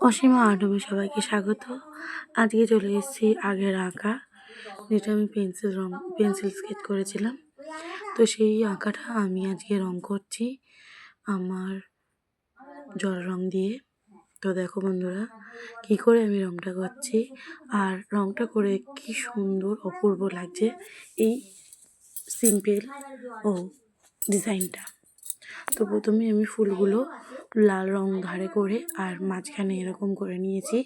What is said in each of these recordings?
Asima art রুমে সবাইকে স্বাগত। আজকে চলে এসেছি আগের আঁকা, যেটা আমি পেন্সিল স্কেচ করেছিলাম। তো সেই আঁকাটা আমি আজকে রং করছি আমার জল রং দিয়ে। তো দেখো বন্ধুরা কি করে আমি রংটা করছি, আর রংটা করে কি সুন্দর অপূর্ব লাগছে এই সিম্পল ডিজাইনটা। তো প্রথমে আমি ফুলগুলো লাল রং ধারে করে আর মাঝখানে এরকম করে নিয়েছি।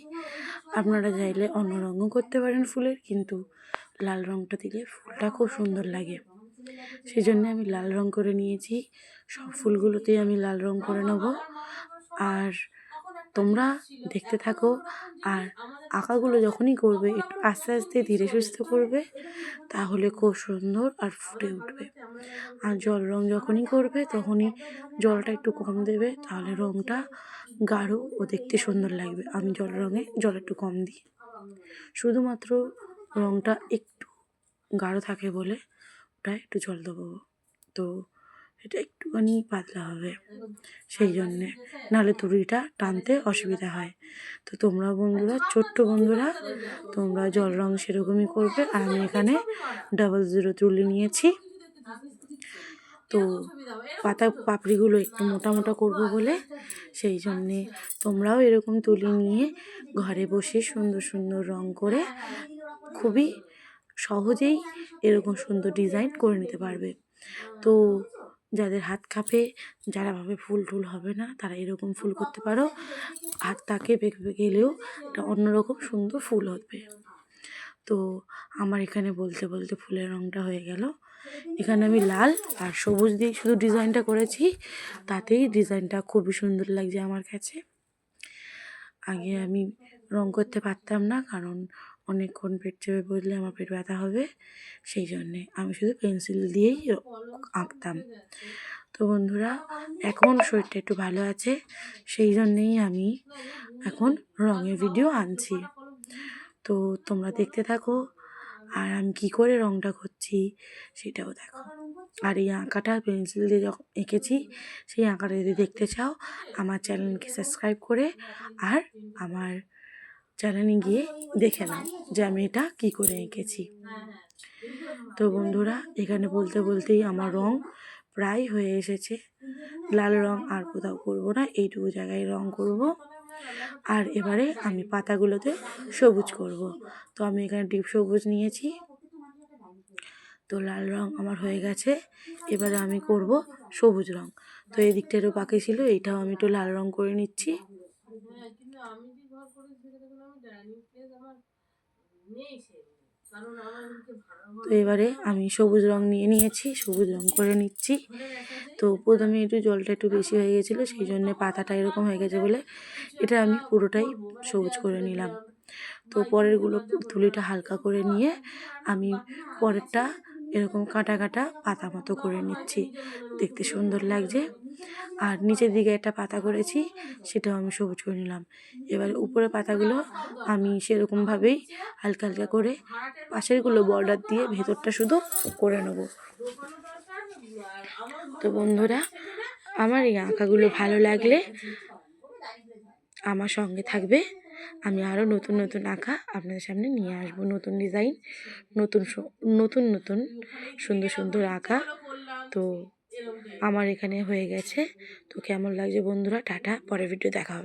আপনারা চাইলে অন্য রঙও করতে পারেন ফুলের, কিন্তু লাল রংটা দিলে ফুলটা খুব সুন্দর লাগে, সেই জন্য আমি লাল রং করে নিয়েছি। সব ফুলগুলোতেই আমি লাল রং করে নেব। আর তোমরা দেখতে থাকো, আর আঁকাগুলো যখনই করবে একটু আস্তে আস্তে ধীরে সুস্থে করবে, তাহলে খুব সুন্দর আর ফুটে উঠবে। আর জল রং যখনই করবে তখনই জলটা একটু কম দেবে, তাহলে রংটা গাঢ় ও দেখতে সুন্দর লাগবে। আমি জল একটু কম দিই, শুধুমাত্র রংটা একটু গাঢ় থাকে বলে ওটা একটু জল দেবো। তো এটা একটুখানি পাতলা হবে, সেই জন্যে, নাহলে তুড়িটা টানতে অসুবিধা হয়। তো তোমরা বন্ধুরা, ছোট্ট বন্ধুরা, তোমরা জল রং সেরকমই করবে। আর আমি এখানে 00 তুলি নিয়েছি। তো পাপড়িগুলো একটু মোটা মোটা করবো বলে, সেই জন্যে তোমরাও এরকম তুলি নিয়ে ঘরে বসে সুন্দর সুন্দর রং করে খুবই সহজেই এরকম সুন্দর ডিজাইন করে নিতে পারবে। তো যাদের হাত কাঁপে, যারা ভাবে ফুল টুল হবে না, তারা এরকম ফুল করতে পারো। হাত তাকে বেঁকে গেলেও একটা অন্যরকম সুন্দর ফুল হবে। তো আমার এখানে বলতে বলতে ফুলের রঙটা হয়ে গেল। এখানে আমি লাল আর সবুজ দিয়ে শুধু ডিজাইনটা করেছি, তাতেই ডিজাইনটা খুবই সুন্দর লাগছে আমার কাছে। আগে আমি রং করতে পারতাম না, কারণ অনেকক্ষণ পেট চেপে বসলে আমার পেট ব্যথা হবে, সেই জন্যে আমি শুধু পেন্সিল দিয়েই আঁকতাম। তো বন্ধুরা, এখন শরীরটা একটু ভালো আছে, সেই জন্যেই আমি এখন রঙের ভিডিও আনছি। তো তোমরা দেখতে থাকো, আর আমি কী করে রঙটা করছি সেটাও দেখো। আর এই আঁকাটা পেন্সিল দিয়ে যখন এঁকেছি, সেই আঁকাটা যদি দেখতে চাও, আমার চ্যানেলকে সাবস্ক্রাইব করে আর আমার চ্যানেলে গিয়ে দেখে নাও যে আমি এটা কী করে এঁকেছি। তো বন্ধুরা, এখানে বলতে বলতেই আমার রং প্রায় হয়ে এসেছে। লাল রং আর কোথাও করবো না, এইটুকু জায়গায় রং করব। আর এবারে আমি পাতাগুলোতে সবুজ করব। তো আমি এখানে ডিপ সবুজ নিয়েছি। তো লাল রং আমার হয়ে গেছে, এবারে আমি করব সবুজ রং। তো এই দিকটা একটু বাকি ছিল, এইটাও আমি একটু লাল রং করে নিচ্ছি। তো এবারে আমি সবুজ রং নিয়েছি, সবুজ রং করে নিচ্ছি। তো প্রথমে একটু জলটা একটু বেশি হয়ে গেছিলো, সেই জন্য পাতাটা এরকম হয়ে গেছে বলে এটা আমি পুরোটাই সবুজ করে নিলাম। তো পরেরগুলো তুলিটা হালকা করে নিয়ে আমি পরেরটা এরকম কাটা কাটা পাতা মতো করে নিচ্ছি, দেখতে সুন্দর লাগছে। আর নিচের দিকে একটা পাতা করেছি, সেটাও আমি সবুজ করে নিলাম। এবার উপরের পাতাগুলো আমি সেরকমভাবেই হালকা হালকা করে পাশেরগুলো বর্ডার দিয়ে ভেতরটা শুধু করে নেব। তো বন্ধুরা, আমার এই আঁকাগুলো ভালো লাগলে আমার সঙ্গে থাকবে। আমি আরও নতুন নতুন আঁকা আপনাদের সামনে নিয়ে আসবো, নতুন ডিজাইন, নতুন নতুন সুন্দর সুন্দর আঁকা। তো আমার এখানে হয়ে গেছে। তো কেমন লাগছে বন্ধুরা, টাটা, পরের ভিডিও দেখা হবে।